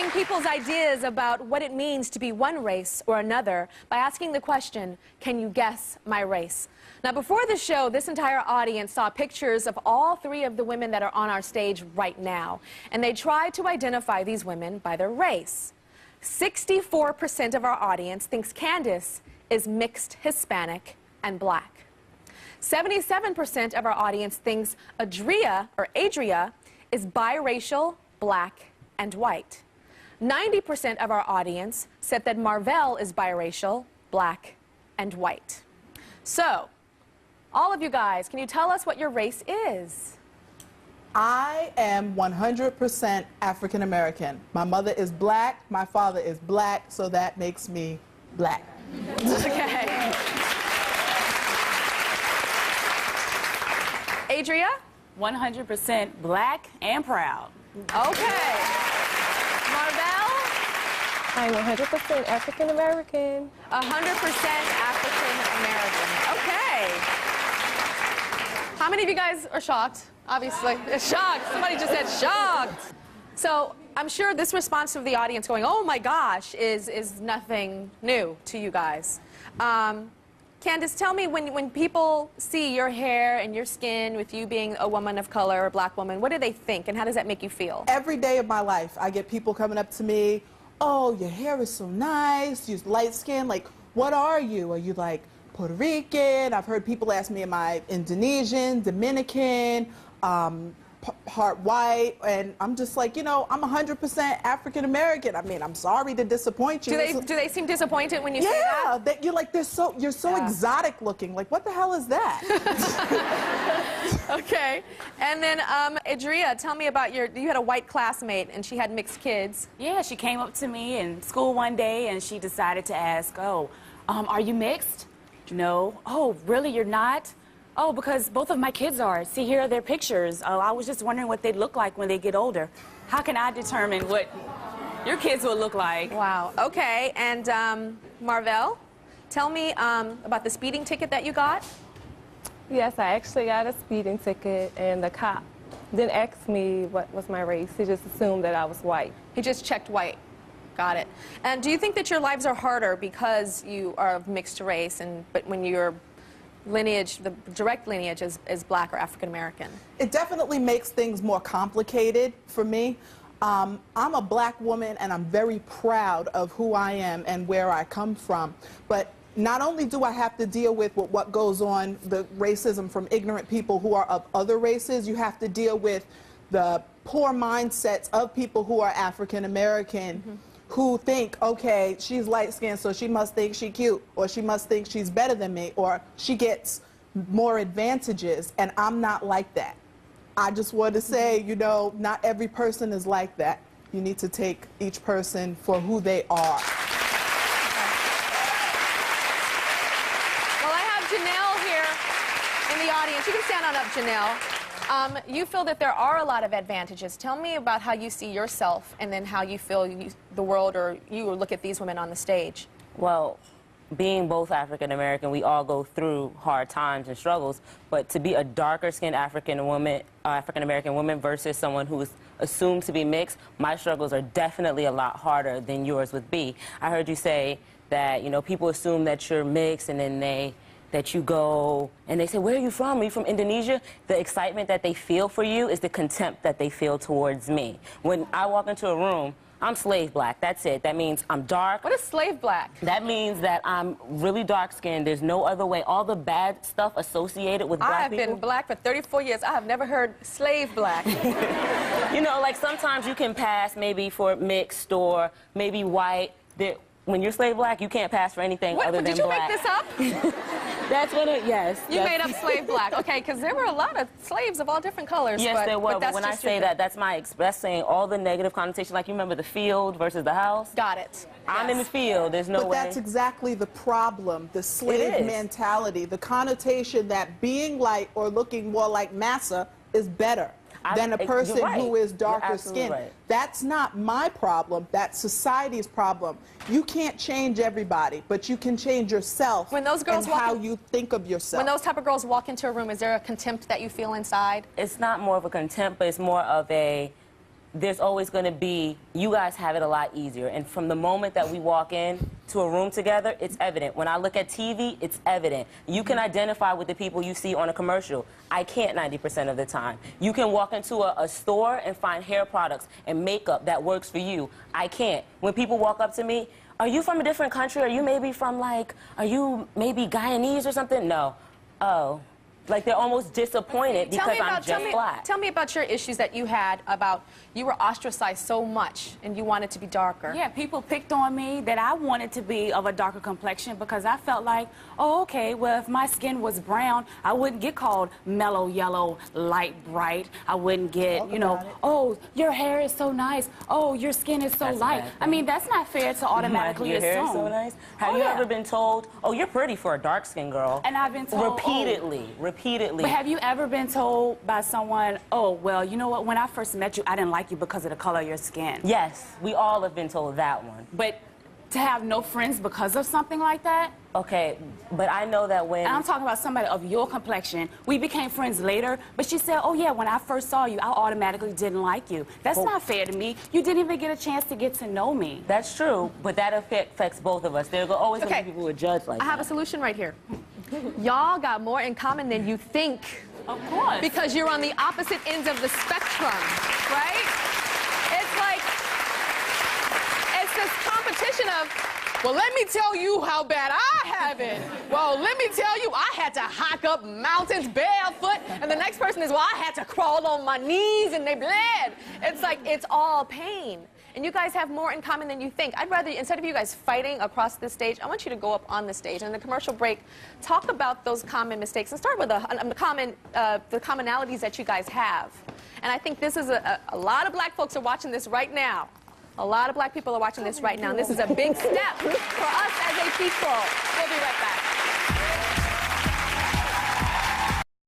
challenging people's ideas about what it means to be one race or another by asking the question, can you guess my race? Now, before the show, this entire audience saw pictures of all three of the women that are on our stage right now, and they tried to identify these women by their race. 64% of our audience thinks Candace is mixed Hispanic and black. 77% of our audience thinks Adria is biracial, black, and white. 90% of our audience said that Marvell is biracial, black, and white. So, all of you guys, can you tell us what your race is? I am 100% African American. My mother is black, my father is black, so that makes me black. Okay. Adria? 100% black and proud. Okay. Marvell? I'm 100% African American. 100% African American. Okay. How many of you guys are shocked? Obviously. Shocked. Somebody just said shocked. So I'm sure this response of the audience going, oh my gosh, is nothing new to you guys. Candace, tell me, when people see your hair and your skin with you being a woman of color, a black woman, what do they think and how does that make you feel? Every day of my life, I get people coming up to me, oh, your hair is so nice, you're light skin, like, what are you? Are you like Puerto Rican? I've heard people ask me, am I Indonesian, Dominican, part white, and I'm just like, you know, I'm 100% African American. I mean, I'm sorry to disappoint you. Do they seem disappointed when you say that? Yeah, you're like, you're so exotic looking. Like, what the hell is that? Okay. And then, Adria, tell me about you had a white classmate and she had mixed kids. Yeah, she came up to me in school one day and she decided to ask, oh, are you mixed? No. Oh, really, you're not? Oh, because both of my kids are. See, here are their pictures. Oh, I was just wondering what they'd look like when they get older. How can I determine what your kids will look like? Wow. Okay. And Marvell, tell me about the speeding ticket that you got. Yes, I actually got a speeding ticket, and the cop didn't ask me what was my race. He just assumed that I was white. He just checked white. Got it. And do you think that your lives are harder because you are of mixed race, but when your lineage, the direct lineage is black or African American? It definitely makes things more complicated for me. I'm a black woman and I'm very proud of who I am and where I come from. But not only do I have to deal with what goes on, the racism from ignorant people who are of other races, you have to deal with the poor mindsets of people who are African American. Who think, okay, she's light-skinned, so she must think she's cute, or she must think she's better than me, or she gets more advantages, and I'm not like that. I just want to say, you know, not every person is like that. You need to take each person for who they are. Well, I have Janelle here in the audience. You can stand on up, Janelle. You feel that there are a lot of advantages. Tell me about how you see yourself and then how you feel the world or you look at these women on the stage. Well, being both African American, we all go through hard times and struggles, but to be a darker-skinned African American woman versus someone who is assumed to be mixed, my struggles are definitely a lot harder than yours would be. I heard you say that, you know, people assume that you're mixed and then that you go and they say, where are you from? Are you from Indonesia? The excitement that they feel for you is the contempt that they feel towards me. When I walk into a room, I'm slave black. That's it. That means I'm dark. What is slave black? That means that I'm really dark skinned. There's no other way. All the bad stuff associated with black people. I have been black for 34 years. I have never heard slave black. You know, like sometimes you can pass maybe for mixed or maybe white. When you're slave black, you can't pass for anything other than black. Did you make this up? That's what it, yes. You made up slave black. Okay, because there were a lot of slaves of all different colors. Yes, there were, but when I say that, that's my expressing all the negative connotation. Like, you remember the field versus the house? Got it. I'm in the field. There's no way. But that's exactly the problem, the slave mentality, the connotation that being light or looking more like massa is better than a person who is darker skinned. Right. That's not my problem. That's society's problem. You can't change everybody, but you can change yourself when those girls and how you think of yourself. When those type of girls walk into a room, is there a contempt that you feel inside? It's not more of a contempt, but it's more of a there's always going to be, you guys have it a lot easier. And from the moment that we walk in to a room together, it's evident. When I look at TV, it's evident. You can identify with the people you see on a commercial. I can't 90% of the time. You can walk into a store and find hair products and makeup that works for you. I can't. When people walk up to me, are you from a different country? Are you maybe from, like, are you maybe Guyanese or something? No. Oh. Like, they're almost disappointed because I'm just black. Tell me about your issues that you had about you were ostracized so much and you wanted to be darker. Yeah, people picked on me that I wanted to be of a darker complexion because I felt like, oh, okay, well, if my skin was brown, I wouldn't get called mellow yellow, light bright. I wouldn't get, you know, oh, your hair is so nice. Oh, your skin is so light. I mean, that's not fair to automatically assume. Your hair is so nice. Have you ever been told, oh, you're pretty for a dark-skinned girl? And I've been told repeatedly. But have you ever been told by someone, oh, well, you know what, when I first met you, I didn't like you because of the color of your skin? Yes, we all have been told that one. But to have no friends because of something like that? Okay, but I know that when... And I'm talking about somebody of your complexion. We became friends later, but she said, oh, yeah, when I first saw you, I automatically didn't like you. That's not fair to me. You didn't even get a chance to get to know me. That's true, but that affects both of us. There are always going to be people who judge like that. I have a solution right here. Y'all got more in common than you think. Of course. Because you're on the opposite ends of the spectrum, right? It's like, it's this competition of, well, let me tell you how bad I have it. Well, let me tell you, I had to hike up mountains barefoot. And the next person is, well, I had to crawl on my knees and they bled. It's like, it's all pain. And you guys have more in common than you think. I'd rather, instead of you guys fighting across the stage, I want you to go up on the stage. And in the commercial break, talk about those common mistakes and start with the commonalities that you guys have. And I think this is a lot of black folks are watching this right now. A lot of black people are watching this right now. And this is a big step for us as a people. We'll be right back.